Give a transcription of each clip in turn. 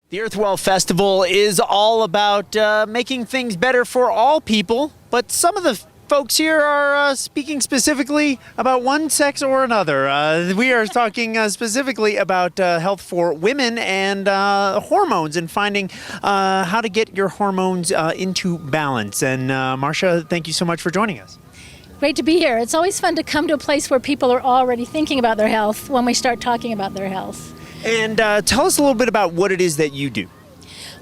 The EarthWell Festival is all about making things better for all people, but some of the folks here are speaking specifically about one sex or another. We are talking specifically about health for women and hormones and finding how to get your hormones into balance. And Marcia, thank you so much for joining us. Great to be here. It's always fun to come to a place where people are already thinking about their health when we start talking about their health. And tell us a little bit about what it is that you do.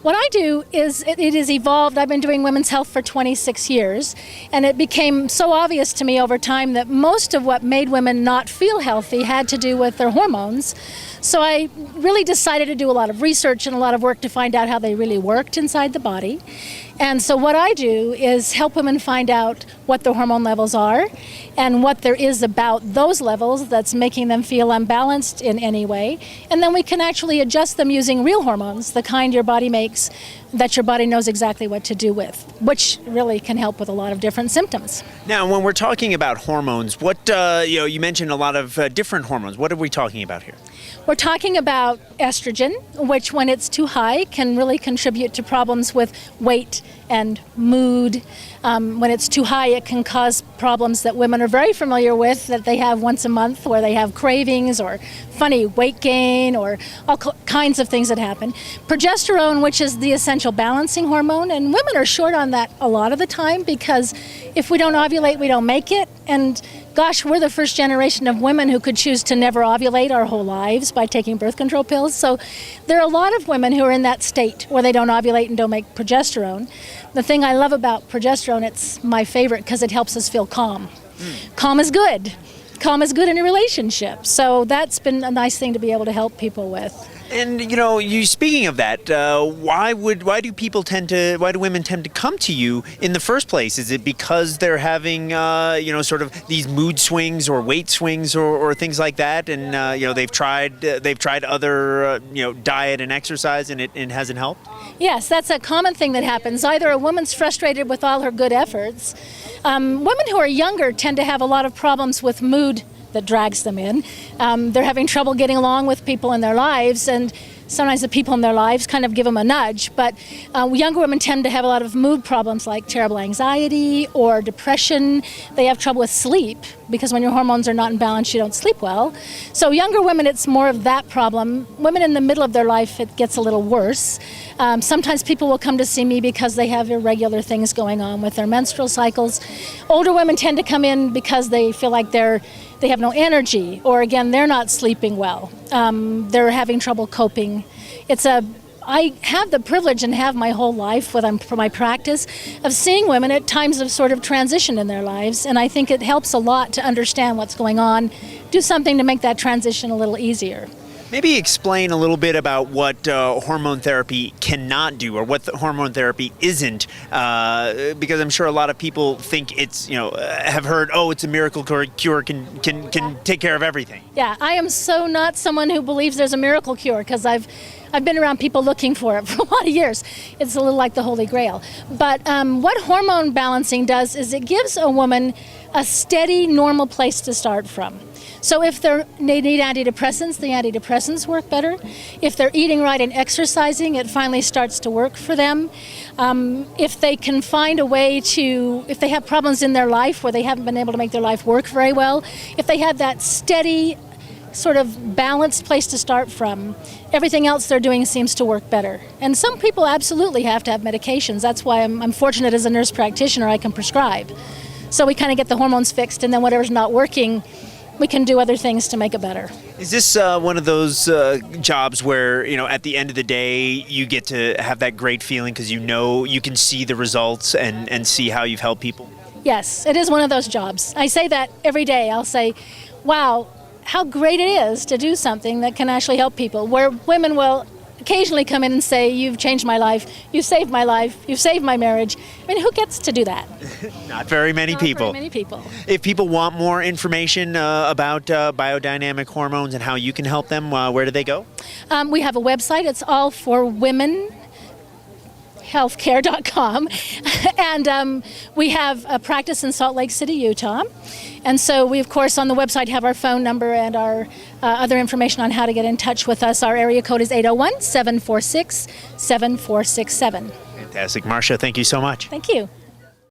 What I do is, it has evolved. I've been doing women's health for 26 years, and it became so obvious to me over time that most of what made women not feel healthy had to do with their hormones. So I really decided to do a lot of research and a lot of work to find out how they really worked inside the body. And so what I do is help women find out what their hormone levels are and what there is about those levels that's making them feel unbalanced in any way. And then we can actually adjust them using real hormones, the kind your body makes that your body knows exactly what to do with, which really can help with a lot of different symptoms. Now, when we're talking about hormones, what you mentioned a lot of different hormones. What are we talking about here? We're talking about estrogen, which when it's too high can really contribute to problems with weight and mood. When it's too high, it can cause problems that women are very familiar with, that they have once a month, where they have cravings or funny weight gain or all kinds of things that happen. Progesterone, which is the essential balancing hormone, and women are short on that a lot of the time because if we don't ovulate, we don't make it. And gosh, we're the first generation of women who could choose to never ovulate our whole lives by taking birth control pills. So there are a lot of women who are in that state where they don't ovulate and don't make progesterone. The thing I love about progesterone, it's my favorite because it helps us feel calm. Calm is good. Calm is good in a relationship. So that's been a nice thing to be able to help people with. And you speaking of that, why do women tend to come to you in the first place? Is it because they're having sort of these mood swings or weight swings or things like that, and they've tried other diet and exercise and it hasn't helped? Yes, that's a common thing that happens. Either a woman's frustrated with all her good efforts. Women who are younger tend to have a lot of problems with mood that drags them in. They're having trouble getting along with people in their lives, and sometimes the people in their lives kind of give them a nudge. But younger women tend to have a lot of mood problems like terrible anxiety or depression. They have trouble with sleep because when your hormones are not in balance, you don't sleep well. So younger women, it's more of that problem. Women in the middle of their life, it gets a little worse. Sometimes people will come to see me because they have irregular things going on with their menstrual cycles. Older women tend to come in because they feel like they have no energy, or again, they're not sleeping well. They're having trouble coping. I have the privilege and have my whole life for my practice of seeing women at times of sort of transition in their lives, and I think it helps a lot to understand what's going on, do something to make that transition a little easier. Maybe explain a little bit about what hormone therapy cannot do, or what the hormone therapy isn't, because I'm sure a lot of people think it's, have heard, it's a miracle cure, can take care of everything. Yeah, I am so not someone who believes there's a miracle cure, because I've been around people looking for it for a lot of years. It's a little like the Holy Grail. But what hormone balancing does is it gives a woman a steady, normal place to start from. So if they need antidepressants, the antidepressants work better. If they're eating right and exercising, it finally starts to work for them. If they can find a way if they have problems in their life where they haven't been able to make their life work very well, if they have that steady, sort of balanced place to start from, everything else they're doing seems to work better. And some people absolutely have to have medications. That's why I'm fortunate as a nurse practitioner I can prescribe. So we kind of get the hormones fixed, and then whatever's not working, we can do other things to make it better. Is this one of those jobs where, at the end of the day, you get to have that great feeling because you can see the results and see how you've helped people? Yes, it is one of those jobs. I say that every day. I'll say, wow, how great it is to do something that can actually help people, where women will occasionally come in and say, you've changed my life, you've saved my life, you've saved my marriage. I mean, who gets to do that? Not very many people. Not very many people. If people want more information about biodynamic hormones and how you can help them, where do they go? We have a website. It's all for women healthcare.com. And we have a practice in Salt Lake City, Utah. And so we, of course, on the website have our phone number and our other information on how to get in touch with us. Our area code is 801-746-7467. Fantastic. Marcia, thank you so much. Thank you.